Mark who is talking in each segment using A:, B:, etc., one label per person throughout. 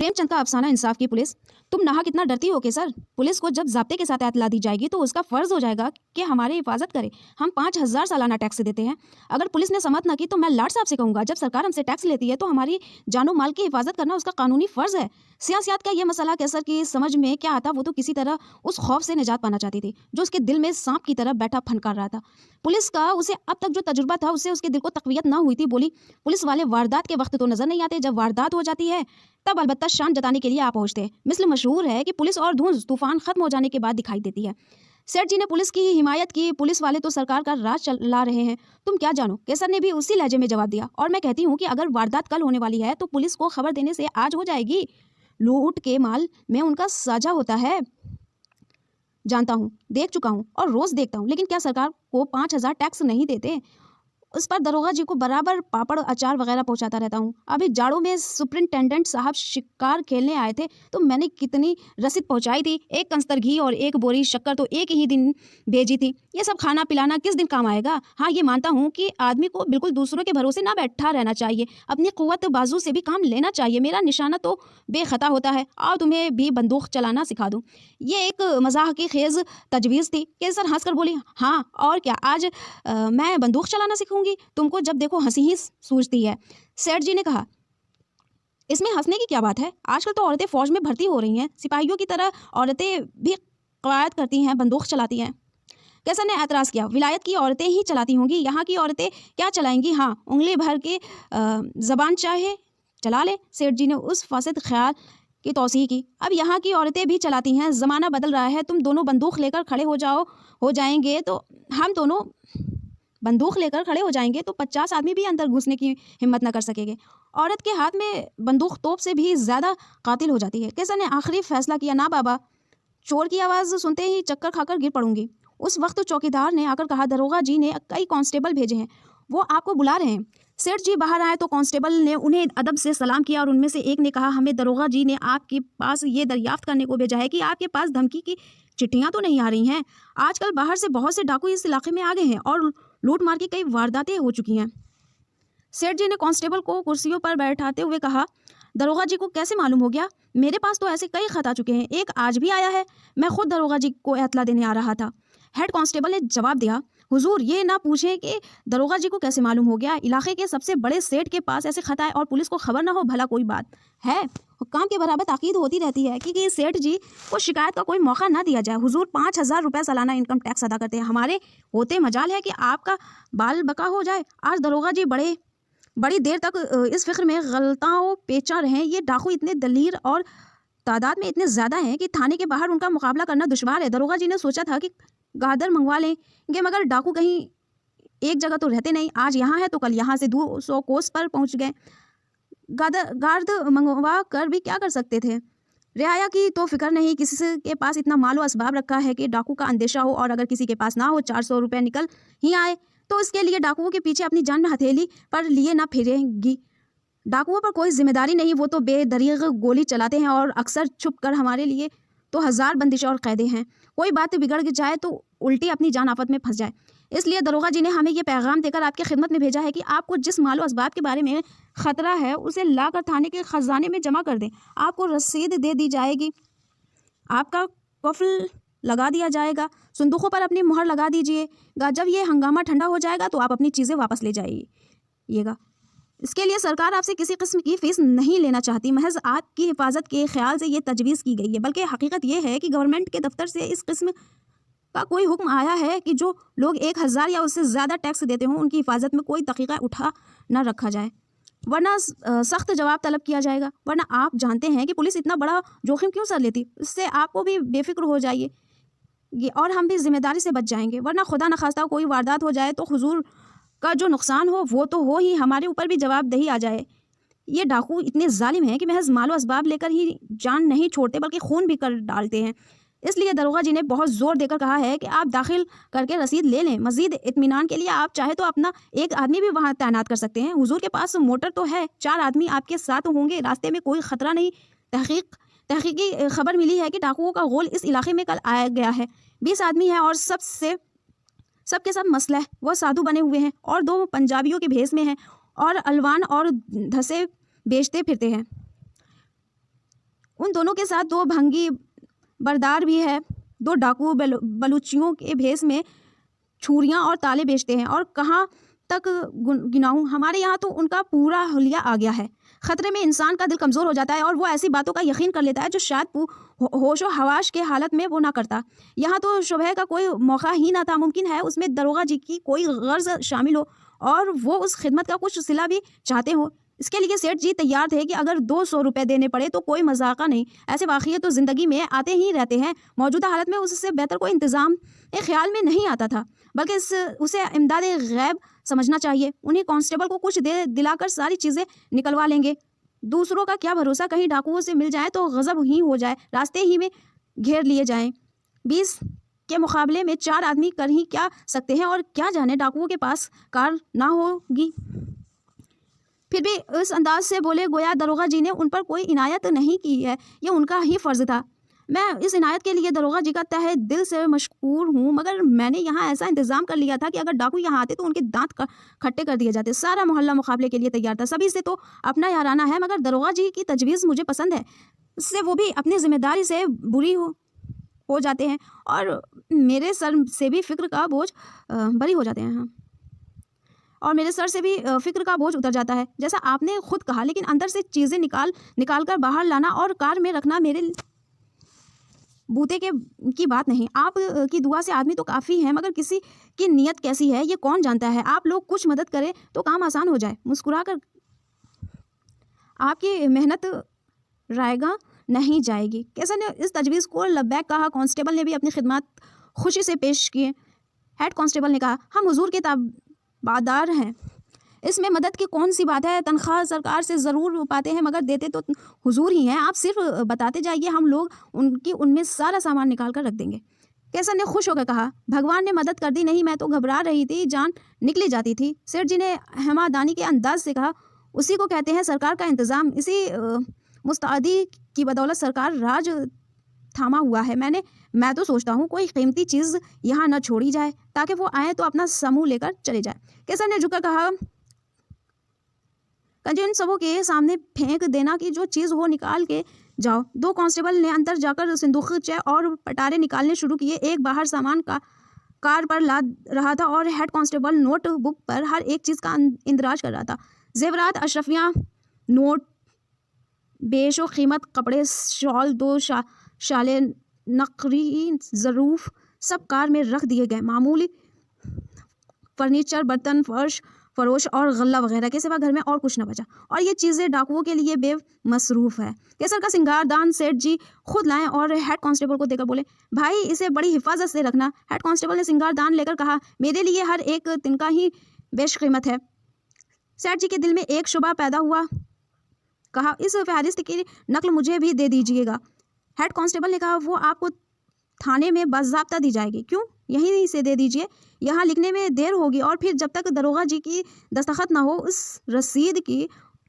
A: प्रेमचंद का अफसाना इंसाफ की पुलिस। तुम नाहक कितना डरती हो कि सर, पुलिस को जब ज़ाब्ते के साथ एतला दी जाएगी तो उसका फ़र्ज़ हो जाएगा कि हमारी हिफाजत करे। हम 5,000 सालाना टैक्स देते हैं। अगर पुलिस ने समत ना की तो मैं लाट साहब से कहूँगा, जब सरकार हमसे टैक्स लेती है तो हमारी जानो माल की हिफाजत करना उसका कानूनी फ़र्ज़ है। सियासत का ये मसला कैसर की समझ में क्या आता, वो तो किसी तरह उस खौफ से निजात पाना चाहती थी जो उसके दिल में सांप की तरह बैठा फनकार रहा था। पुलिस का उसे अब तक जो तजुर्बा था उससे उसके दिल को तक़वियत ना हुई थी। बोली, पुलिस वाले वारदात के वक्त तो नज़र नहीं आते, जब वारदात हो जाती है तब अलबत्ता शान जताने के लिए आ पहुंचते हैं। मिसल मशहूर है कि पुलिस और धुंध तूफान खत्म हो जाने के बाद दिखाई देती है। सेठ जी ने पुलिस की हिमायत की। पुलिस वाले तो सरकार का राज चला रहे हैं, तुम क्या जानो। केसर ने भी उसी लहजे में जवाब दिया, और मैं कहती हूँ कि अगर वारदात कल होने वाली है तो पुलिस को खबर देने से आज हो जाएगी। लूट के माल में उनका साझा होता है, जानता हूँ, देख चुका हूँ और रोज़ देखता हूँ। लेकिन क्या सरकार को 5,000 टैक्स नहीं देते? उस पर दरोगा जी को बराबर पापड़ अचार वगैरह पहुंचाता रहता हूँ। अभी जाड़ों में सुपरिंटेंडेंट साहब शिकार खेलने आए थे तो मैंने कितनी रसीद पहुंचाई थी। 1 कंस्तर घी और 1 बोरी शक्कर तो एक ही दिन भेजी थी। ये सब खाना पिलाना किस दिन काम आएगा। हाँ, ये मानता हूँ कि आदमी को बिल्कुल दूसरों के भरोसे ना बैठा रहना चाहिए, अपनी कुव्वत बाजू से भी काम लेना चाहिए। मेरा निशाना तो बेखता होता है, और तुम्हें भी बंदूक चलाना सिखा दूँ। ये एक मजाक की खेज तजवीज़ थी। केसर हंस कर बोली, हाँ और क्या, आज मैं बंदूक चलाना सीखूंगी। तुमको जब देखो हंसी ही सूझती है। सेठ जी ने कहा, इसमें हंसने की क्या बात है। आजकल तो औरतें फौज में भर्ती हो रही हैं, सिपाहियों की तरह औरतें भी क़यादत करती हैं, बंदूक चलाती हैं। कैसर ने एतराज़ किया, विलायत की औरतें ही चलाती होंगी, यहाँ की औरतें क्या चलाएंगी। हाँ, उंगली भर के ज़बान चाहे चला ले। सेठ जी ने उस फासिद ख्याल की तौसीह की, अब यहाँ की औरतें भी चलाती हैं, ज़माना बदल रहा है। तुम दोनों बंदूक लेकर खड़े हो जाएंगे तो हम दोनों बंदूक लेकर खड़े हो जाएंगे तो 50 आदमी भी अंदर घुसने की हिम्मत न कर सकेंगे। औरत के हाथ में बंदूक तोप से भी ज़्यादा कातिल हो जाती है। केसर ने आखिरी फैसला किया, ना बाबा, चोर की आवाज़ सुनते ही चक्कर खाकर गिर पड़ूंगी। उस वक्त चौकीदार ने आकर कहा, दरोगा जी ने कई कांस्टेबल भेजे हैं, वो आपको बुला रहे हैं। सेठ जी बाहर आए तो कांस्टेबल ने उन्हें अदब से सलाम किया और उनमें से एक ने कहा, हमें दरोगा जी ने आपके पास ये दरियाफ्त करने को भेजा है कि आपके पास धमकी की चिट्ठियाँ तो नहीं आ रही हैं। आजकल बाहर से बहुत से डाकू इस इलाके में आ गए हैं और लूट मार की कई वारदातें हो चुकी हैं। सेठ जी ने कांस्टेबल को कुर्सियों पर बैठाते हुए कहा, दरोगा जी को कैसे मालूम हो गया? मेरे पास तो ऐसे कई खत आ चुके हैं, एक आज भी आया है। मैं खुद दरोगा जी को एतला देने आ रहा था। हेड कांस्टेबल ने जवाब दिया, हुजूर, ये ना पूछें कि दरोगा जी को कैसे मालूम हो गया। इलाके के सबसे बड़े सेठ के पास ऐसे खत आए और पुलिस को खबर ना हो, भला कोई बात है। हुक्काम के बराबर ताकीद होती रहती है कि सेठ जी को शिकायत का कोई मौका ना दिया जाए। हुजूर 5,000 रुपये सालाना इनकम टैक्स अदा करते हैं, हमारे होते मजाल है कि आपका बाल बका हो जाए। आज दरोगा जी बड़ी देर तक इस फिक्र में गलताओं पेचा रहे। ये डाकू इतने दलीर और तादाद में इतने ज़्यादा हैं कि थाने के बाहर उनका मुकाबला करना दुश्वार है। दरोगा जी ने सोचा था कि गादर मंगवा लेंगे, मगर डाकू कहीं एक जगह तो रहते नहीं। आज यहाँ है तो कल यहाँ से 200 कोस पर पहुँच गए। गार्ड मंगवा कर भी क्या कर सकते थे। रियाया की तो फिक्र नहीं, किसी के पास इतना मालो असबाब रखा है कि डाकू का अंदेशा हो, और अगर किसी के पास ना हो, 400 रुपये निकल ही आए तो इसके लिए डाकुओं के पीछे अपनी जान में हथेली पर लिए ना फिरेंगी। डाकुओं पर कोई जिम्मेदारी नहीं, वो तो बेदरीग गोली चलाते हैं और अक्सर छुप कर। हमारे लिए तो 1000 बंदिशें और कैदे हैं, कोई बात बिगड़ जाए तो उल्टी अपनी जान आफत में फंस जाए। इसलिए दरोगा जी ने हमें ये पैगाम देकर आपकी खिदमत में भेजा है कि आपको जिस मालो असबाब के बारे में ख़तरा है उसे लाकर थाने के ख़जाने में जमा कर दें। आपको रसीद दे दी जाएगी, आपका कफल लगा दिया जाएगा, संदूकों पर अपनी मुहर लगा दीजिएगा। जब ये हंगामा ठंडा हो जाएगा तो आप अपनी चीज़ें वापस ले जाइएगा। इसके लिए सरकार आपसे किसी किस्म की फ़ीस नहीं लेना चाहती, महज आपकी हिफाजत के ख्याल से ये तजवीज़ की गई है। बल्कि हकीकत ये है कि गवर्नमेंट के दफ्तर से इस किस्म का कोई हुक्म आया है कि जो लोग 1,000 या उससे ज़्यादा टैक्स देते हों उनकी हिफाजत में कोई दक़ीक़ा उठा न रखा जाए, वरना सख्त जवाब तलब किया जाएगा। वरना आप जानते हैं कि पुलिस इतना बड़ा जोखिम क्यों सर लेती। इससे आपको भी बेफिक्र हो जाइए और हम भी जिम्मेदारी से बच जाएंगे। वरना खुदा न खास्ता कोई वारदात हो जाए तो हुजूर का जो नुकसान हो वो तो हो ही, हमारे ऊपर भी जवाबदेही आ जाए। ये डाकू इतने जालिम हैं कि महज मालो असबाब लेकर ही जान नहीं छोड़ते बल्कि खून भी कर डालते हैं। इसलिए दरोगा जी ने बहुत ज़ोर देकर कहा है कि आप दाखिल करके रसीद ले लें। मज़ीद इत्मीनान के लिए आप चाहे तो अपना एक आदमी भी वहाँ तैनात कर सकते हैं। हुजूर के पास मोटर तो है, 4 आदमी आपके साथ होंगे, रास्ते में कोई ख़तरा नहीं। तहकीकी खबर मिली है कि डाकुओं का गोल इस इलाके में कल आया गया है। 20 आदमी हैं और सबके सब मसलह वह साधु बने हुए हैं और 2 पंजाबियों के भेस में हैं और अलवान और धसे बेचते फिरते हैं। उन दोनों के साथ 2 भंगी बरदार भी है। 2 डाकू बलूचियों के भेष में छुरियाँ और ताले बेचते हैं। और कहाँ तक गिनाऊँ, हमारे यहाँ तो उनका पूरा हुलिया आ गया है। खतरे में इंसान का दिल कमज़ोर हो जाता है और वो ऐसी बातों का यकीन कर लेता है जो शायद होश व हवास के हालत में वो ना करता। यहाँ तो शुबह का कोई मौका ही ना था। मुमकिन है उसमें दरोगा जी की कोई गर्ज शामिल हो और वो उस खिदमत का कुछ सिला भी चाहते हो। इसके लिए सेठ जी तैयार थे कि अगर 200 रुपये देने पड़े तो कोई मजाका नहीं। ऐसे वाक़ये तो ज़िंदगी में आते ही रहते हैं। मौजूदा हालत में उससे बेहतर कोई इंतज़ाम ख्याल में नहीं आता था, बल्कि उसे इमदाद गैब समझना चाहिए। उन्हें कांस्टेबल को कुछ दे दिलाकर सारी चीज़ें निकलवा लेंगे। दूसरों का क्या भरोसा, कहीं डाकुओं से मिल जाए तो गज़ब ही हो जाए, रास्ते ही में घेर लिए जाएं। 20 के मुकाबले में 4 आदमी कर ही क्या सकते हैं, और क्या जाने डाकुओं के पास कार ना होगी। फिर भी इस अंदाज से बोले गोया दरोगा जी ने उन पर कोई इनायत नहीं की है, ये उनका ही फ़र्ज़ था। मैं इस इनायत के लिए दरोगा जी का तहे दिल से मशकूर हूँ, मगर मैंने यहाँ ऐसा इंतज़ाम कर लिया था कि अगर डाकू यहाँ आते तो उनके दांत खट्टे कर दिए जाते। सारा मोहल्ला मुकाबले के लिए तैयार था। सभी से तो अपना याराना है, मगर दरोगा जी की तजवीज़ मुझे पसंद है। इससे वो भी अपनी ज़िम्मेदारी से बुरी हो जाते हैं और मेरे सर से भी फ़िक्र का बोझ बरी हो जाते हैं। हाँ, और मेरे सर से भी फ़िक्र का बोझ उतर जाता है, जैसा आपने खुद कहा। लेकिन अंदर से चीज़ें निकाल कर बाहर लाना और कार में रखना मेरे बूते की बात नहीं। आप की दुआ से आदमी तो काफ़ी है, मगर किसी की नीयत कैसी है ये कौन जानता है। आप लोग कुछ मदद करें तो काम आसान हो जाए। मुस्कुरा कर आपकी मेहनत रायगा नहीं जाएगी। कैसर ने इस तजवीज़ को लब्बैक कहा। कांस्टेबल ने भी अपनी खिदमत खुशी से पेश किए। हेड कांस्टेबल ने कहा, हम हुजूर के ताबेदार हैं, इसमें मदद की कौन सी बात है। तनख्वाह सरकार से ज़रूर पाते हैं, मगर देते तो हुजूर ही हैं। आप सिर्फ बताते जाइए, हम लोग उनमें सारा सामान निकाल कर रख देंगे। कैसर ने खुश होकर कहा, भगवान ने मदद कर दी, नहीं मैं तो घबरा रही थी, जान निकली जाती थी। सेठ जी ने हमादानी के अंदाज से कहा, उसी को कहते हैं सरकार का इंतज़ाम। इसी मुस्तैदी की बदौलत सरकार राज थामा हुआ है। मैं तो सोचता हूँ कोई कीमती चीज़ यहाँ न छोड़ी जाए, ताकि वो आए तो अपना समूह लेकर चले जाए। कैसर ने झुककर कहा, इन सबों के सामने फेंक देना कि जो चीज़ हो निकाल के जाओ। 2 कांस्टेबल ने अंदर जाकर सिंदूकचे और पटारे निकालने शुरू किए। एक बाहर सामान का कार पर लाद रहा था और हेड कांस्टेबल नोट बुक पर हर एक चीज़ का इंदराज कर रहा था। जेवरात, अशरफियाँ, नोट, बेशो कीमत कपड़े, शॉल, 2 शाले, नकली ज़रूफ सब कार में रख दिए गए। मामूली फर्नीचर, बर्तन, फरोश और गल्ला वगैरह के सिवा घर में और कुछ न बचा, और ये चीज़ें डाकुओं के लिए बेमसरूफ़ है। कैसर का सिंगारदान सेठ जी खुद लाएं और हेड कांस्टेबल को देकर बोले, भाई इसे बड़ी हिफाजत से रखना। हेड कांस्टेबल ने सिंगारदान लेकर कहा, मेरे लिए हर एक तिनका ही बेशकीमत है। सेठ जी के दिल में एक शुबा पैदा हुआ। कहा, इस फहरिस्त की नकल मुझे भी दे दीजिएगा। हेड कांस्टेबल ने कहा, वो आपको थाने में बाज़ाब्ता दी जाएगी। क्यों, यहीं से दे दीजिए, यहाँ लिखने में देर होगी, और फिर जब तक दरोगा जी की दस्तखत ना हो उस रसीद की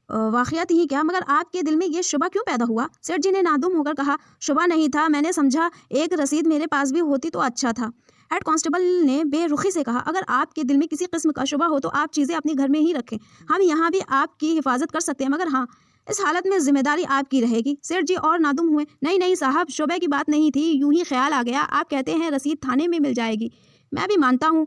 A: वाक़ियत ही क्या। मगर आपके दिल में ये शुबा क्यों पैदा हुआ। सेठ जी ने नादुम होकर कहा, शुबा नहीं था, मैंने समझा एक रसीद मेरे पास भी होती तो अच्छा था। हेड कांस्टेबल ने बेरुखी से कहा, अगर आपके दिल में किसी किस्म का शुबा हो तो आप चीज़ें अपने घर में ही रखें, हम यहाँ भी आपकी हिफाजत कर सकते हैं, मगर हाँ, इस हालत में जिम्मेदारी आपकी रहेगी। सेठ जी और नादुम हुए। नहीं साहब, शुबे की बात नहीं थी, यूं ही ख्याल आ गया। आप कहते हैं रसीद थाने में मिल जाएगी, मैं भी मानता हूँ।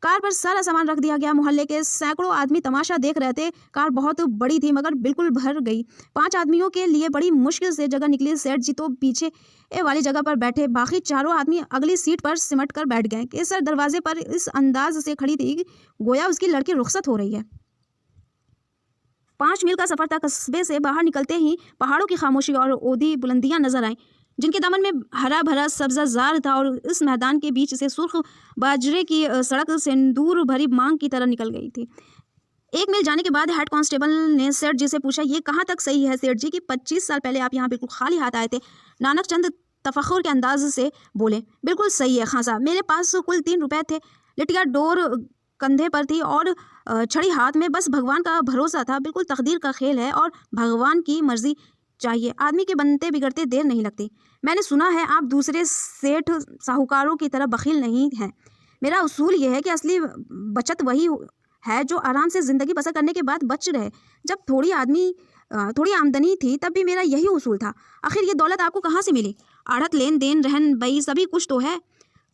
A: कार पर सारा सामान रख दिया गया। मोहल्ले के सैकड़ों आदमी तमाशा देख रहे थे। कार बहुत बड़ी थी, मगर बिल्कुल भर गई। 5 आदमियों के लिए बड़ी मुश्किल से जगह निकली। सेठ जी तो पीछे वाली जगह पर बैठे, बाकी चारों आदमी अगली सीट पर सिमट कर बैठ गए। केसर दरवाजे पर इस अंदाज से खड़ी थी गोया उसकी लड़की रुखसत हो रही है। 5 मील का सफ़र था। कस्बे से बाहर निकलते ही पहाड़ों की खामोशी और ओदी बुलंदियां नजर आईं, जिनके दामन में हरा भरा सब्ज़ाज़ार था, और इस मैदान के बीच से सुर्ख बाजरे की सड़क सिंदूर भरी मांग की तरह निकल गई थी। 1 मील जाने के बाद हेड कांस्टेबल ने सेठ जी से पूछा, ये कहाँ तक सही है सेठ जी कि 25 साल पहले आप यहाँ बिल्कुल खाली हाथ आए थे। नानक चंद तफख्खुर के अंदाज से बोले, बिल्कुल सही है खां साहब, मेरे पास कुल 3 रुपये थे। लिटिया डोर कंधे पर थी और छड़ी हाथ में, बस भगवान का भरोसा था। बिल्कुल तकदीर का खेल है और भगवान की मर्जी चाहिए, आदमी के बनते बिगड़ते देर नहीं लगती। मैंने सुना है आप दूसरे सेठ साहूकारों की तरह बखील नहीं हैं। मेरा उसूल ये है कि असली बचत वही है जो आराम से ज़िंदगी बसर करने के बाद बच रहे। जब थोड़ी आमदनी थी तब भी मेरा यही उसूल था। आखिर ये दौलत आपको कहाँ से मिली? आढ़त, लेन देन, रहन बही सभी कुछ तो है।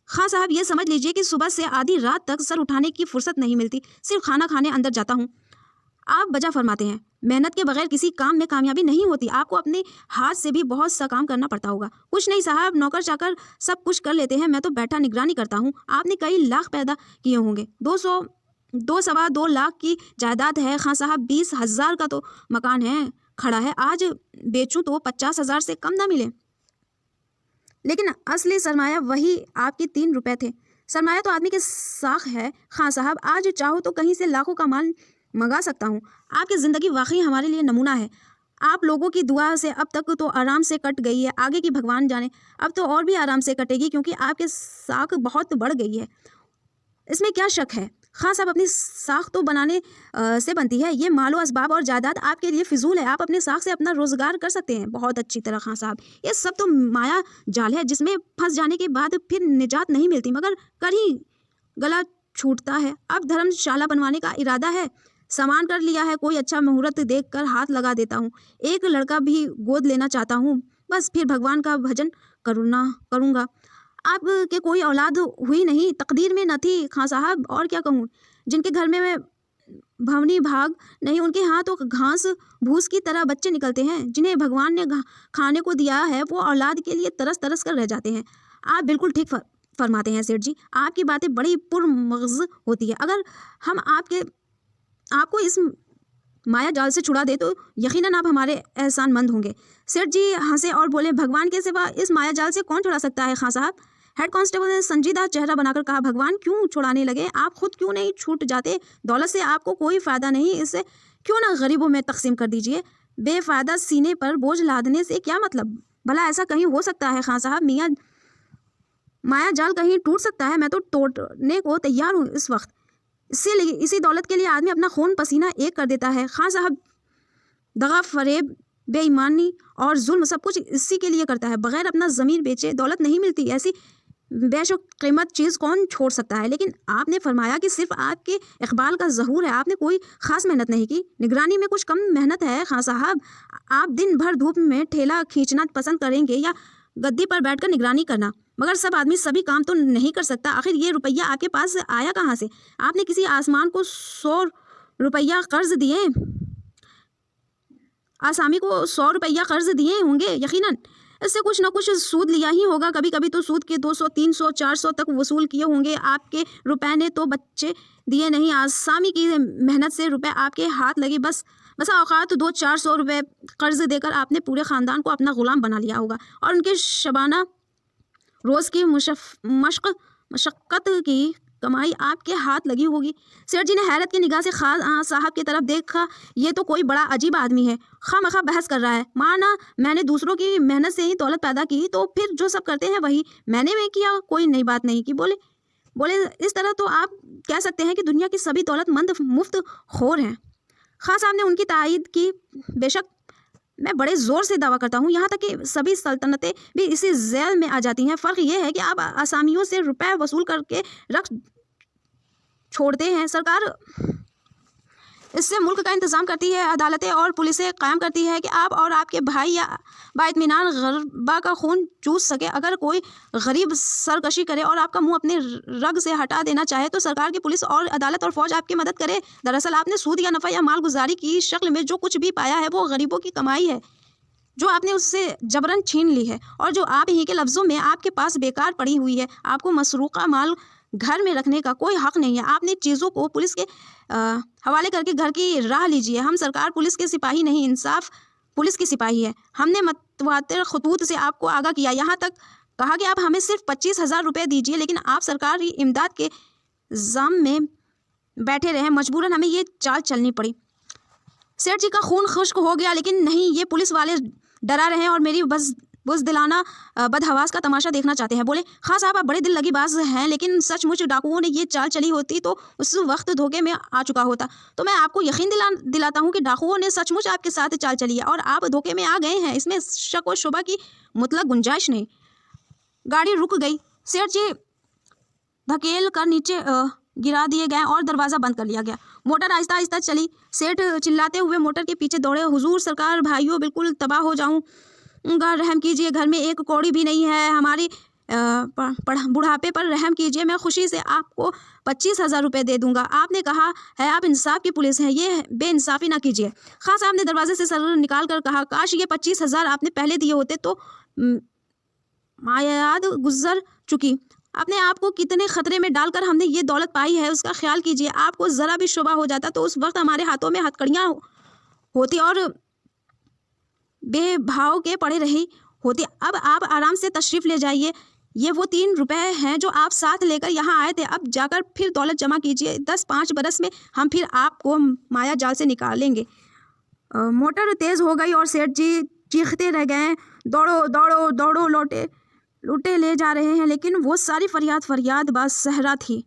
A: खां साहब ये समझ लीजिए कि सुबह से आधी रात तक सर उठाने की फुर्सत नहीं मिलती, सिर्फ खाना खाने अंदर जाता हूँ। आप बजा फरमाते हैं, मेहनत के बगैर किसी काम में कामयाबी नहीं होती। आपको अपने हाथ से भी बहुत सा काम करना पड़ता होगा। कुछ नहीं साहब, नौकर चाकर सब कुछ कर लेते हैं, मैं तो बैठा निगरानी करता हूँ। आपने कई लाख पैदा किए होंगे। 2 सवा 2 लाख की जायदाद है खां साहब। 20,000 का तो मकान है, खड़ा है। आज बेचूं तो 50,000 से कम ना मिले। लेकिन असली सरमाया वही आपके 3 रुपए थे। सरमाया तो आदमी के साख है खां साहब। आज चाहो तो कहीं से लाखों का माल मंगा सकता हूँ। आपकी ज़िंदगी वाकई हमारे लिए नमूना है। आप लोगों की दुआ से अब तक तो आराम से कट गई है, आगे की भगवान जाने। अब तो और भी आराम से कटेगी, क्योंकि आपके साख बहुत बढ़ गई है, इसमें क्या शक है। खां साहब, अपनी साख तो बनाने से बनती है। ये मालो असबाब और जायदाद आपके लिए फिजूल है। आप अपने साख से अपना रोजगार कर सकते हैं बहुत अच्छी तरह खां साहब। ये सब तो माया जाल है, जिसमें फंस जाने के बाद फिर निजात नहीं मिलती, मगर कर ही गला छूटता है। अब धर्मशाला बनवाने का इरादा है, सामान कर लिया है। कोई अच्छा मुहूर्त देख कर हाथ लगा देता हूँ। एक लड़का भी गोद लेना चाहता हूँ, बस फिर भगवान का भजन करूँगा। आपके कोई औलाद हुई नहीं, तकदीर में न थी खां साहब। और क्या कहूँ, जिनके घर में मैं भवनी भाग नहीं, उनके यहाँ तो घास भूस की तरह बच्चे निकलते हैं। जिन्हें भगवान ने खाने को दिया है वो औलाद के लिए तरस तरस कर रह जाते हैं। आप बिल्कुल ठीक फरमाते हैं सेठ जी, आपकी बातें बड़ी पुरमग़ज़ होती है। अगर हम आपको इस माया जाल से छुड़ा दे तो यकीनन आप हमारे एहसानमंद होंगे। सेठ जी हंसे और बोले, भगवान के सिवा इस माया जाल से कौन छुड़ा सकता है खां साहब? हेड कांस्टेबल ने संजीदा चेहरा बनाकर कहा, भगवान क्यों छुड़ाने लगे? आप खुद क्यों नहीं छूट जाते? दौलत से आपको कोई फ़ायदा नहीं, इससे क्यों ना गरीबों में तकसीम कर दीजिए। बेफ़ायदा सीने पर बोझ लादने से क्या मतलब? भला ऐसा कहीं हो सकता है खां साहब? माया जाल कहीं टूट सकता है? मैं तो तोड़ने को तैयार हूँ इस वक्त। इसी दौलत के लिए आदमी अपना खून पसीना एक कर देता है खां साहब। दगा, फरेब, बेईमानी और जुल्म सब कुछ इसी के लिए करता है। बगैर अपना ज़मीर बेचे दौलत नहीं मिलती। ऐसी बेशो कीमत चीज़ कौन छोड़ सकता है? लेकिन आपने फरमाया कि सिर्फ आपके इकबाल का ज़हूर है, आपने कोई ख़ास मेहनत नहीं की। निगरानी में कुछ कम मेहनत है खां साहब। आप दिन भर धूप में ठेला खींचना पसंद करेंगे या गद्दी पर बैठकर निगरानी करना? मगर सब आदमी सभी काम तो नहीं कर सकता। आखिर ये रुपया आपके पास आया कहाँ से? आपने किसी आसमान को 100 रुपया कर्ज दिए? आसामी को 100 रुपया कर्ज दिए होंगे यकीनन। इससे कुछ न कुछ सूद लिया ही होगा। कभी कभी तो सूद के 200, 300, 400 तक वसूल किए होंगे। आपके रुपए ने तो बच्चे दिए नहीं, आसामी की मेहनत से रुपए आपके हाथ लगे। बसा औकात 200-400 रुपये कर्ज देकर आपने पूरे ख़ानदान को अपना ग़ुलाम बना लिया होगा, और उनके शबाना रोज़ की मशक्क़त की कमाई आपके हाथ लगी होगी। सेठ जी ने हैरत की निगाह से खां साहब की तरफ देखा। ये तो कोई बड़ा अजीब आदमी है, खामखा बहस कर रहा है। माना मैंने दूसरों की मेहनत से ही दौलत पैदा की, तो फिर जो सब करते हैं वही मैंने भी किया, कोई नई बात नहीं की। बोले इस तरह तो आप कह सकते हैं कि दुनिया की सभी दौलतमंद मुफ्त खोर हैं। खां साहब ने उनकी तायीद की। बेशक मैं बड़े ज़ोर से दावा करता हूँ, यहाँ तक कि सभी सल्तनतें भी इसी ज़ैल में आ जाती हैं। फ़र्क ये है कि आप आसामियों से रुपए वसूल करके रख छोड़ते हैं। सरकार इससे मुल्क का इंतज़ाम करती है, अदालतें और पुलिसें कायम करती है कि आप और आपके भाई या बाइत्मीनान गरबा का खून चूस सके। अगर कोई गरीब सरकशी करे और आपका मुंह अपने रग से हटा देना चाहे तो सरकार की पुलिस और अदालत और फौज आपकी मदद करे। दरअसल आपने सूद या नफ़ा या मालगुजारी की शक्ल में जो कुछ भी पाया है वो गरीबों की कमाई है, जो आपने उससे जबरन छीन ली है, और जो आप ही के लफ्ज़ों में आपके पास बेकार पड़ी हुई है। आपको मसरूक़ा माल घर में रखने का कोई हक़ नहीं है। आपने चीज़ों को पुलिस के हवाले करके घर की राह लीजिए। हम सरकार पुलिस के सिपाही नहीं, इंसाफ पुलिस की सिपाही है। हमने मतवातिर खतूत से आपको आगाह किया, यहाँ तक कहा कि आप हमें सिर्फ 25,000 रुपये दीजिए, लेकिन आप सरकारी इमदाद के जाम में बैठे रहे। मजबूरन हमें ये चाल चलनी पड़ी। सेठ जी का खून खुश्क हो गया, लेकिन नहीं, ये पुलिस वाले डरा रहे हैं और मेरी बुज़दिलाना बदहवास का तमाशा देखना चाहते हैं। बोले, खां साहब आप बड़े दिल लगी बाज हैं, लेकिन सचमुच डाकुओं ने ये चाल चली होती तो उस वक्त धोखे में आ चुका होता। तो मैं आपको यकीन दिलाता हूँ कि डाकुओं ने सचमुच आपके साथ चाल चली है और आप धोखे में आ गए हैं। इसमें शक व शुबा की मुतलक गुंजाइश नहीं। गाड़ी रुक गई। सेठ जी धकेल कर नीचे गिरा दिए गए और दरवाज़ा बंद कर लिया गया। मोटर आहिस्ता आहिस्ता चली। सेठ चिल्लाते हुए मोटर के पीछे दौड़े। हुजूर सरकार, भाइयों, बिल्कुल तबाह हो जाऊंगा, रहम कीजिए, घर में एक कौड़ी भी नहीं है, हमारी बुढ़ापे पर रहम कीजिए, मैं खुशी से आपको 25,000 रुपये दे दूंगा। आपने कहा है आप इंसाफ की पुलिस हैं, ये बेइंसाफ़ी ना कीजिए। खां साहब ने दरवाजे से सर निकाल कर कहा, काश ये 25,000 आपने पहले दिए होते तो मायाद गुजर चुकी। अपने आप को कितने खतरे में डालकर हमने ये दौलत पाई है, उसका ख्याल कीजिए। आपको ज़रा भी शुबा हो जाता तो उस वक्त हमारे हाथों में हथकड़ियाँ होती और बेभाव के पड़े रही होती। अब आप आराम से तशरीफ़ ले जाइए। ये वो 3 रुपए हैं जो आप साथ लेकर यहाँ आए थे। अब जाकर फिर दौलत जमा कीजिए। 10-5 बरस में हम फिर आपको माया जाल से निकालेंगे। मोटर तेज़ हो गई और सेठ जी चीखते रह गए, दौड़ो दौड़ो दौड़ो, लौटे ले जा रहे हैं। लेकिन वो सारी फरियाद बस सहरा थी।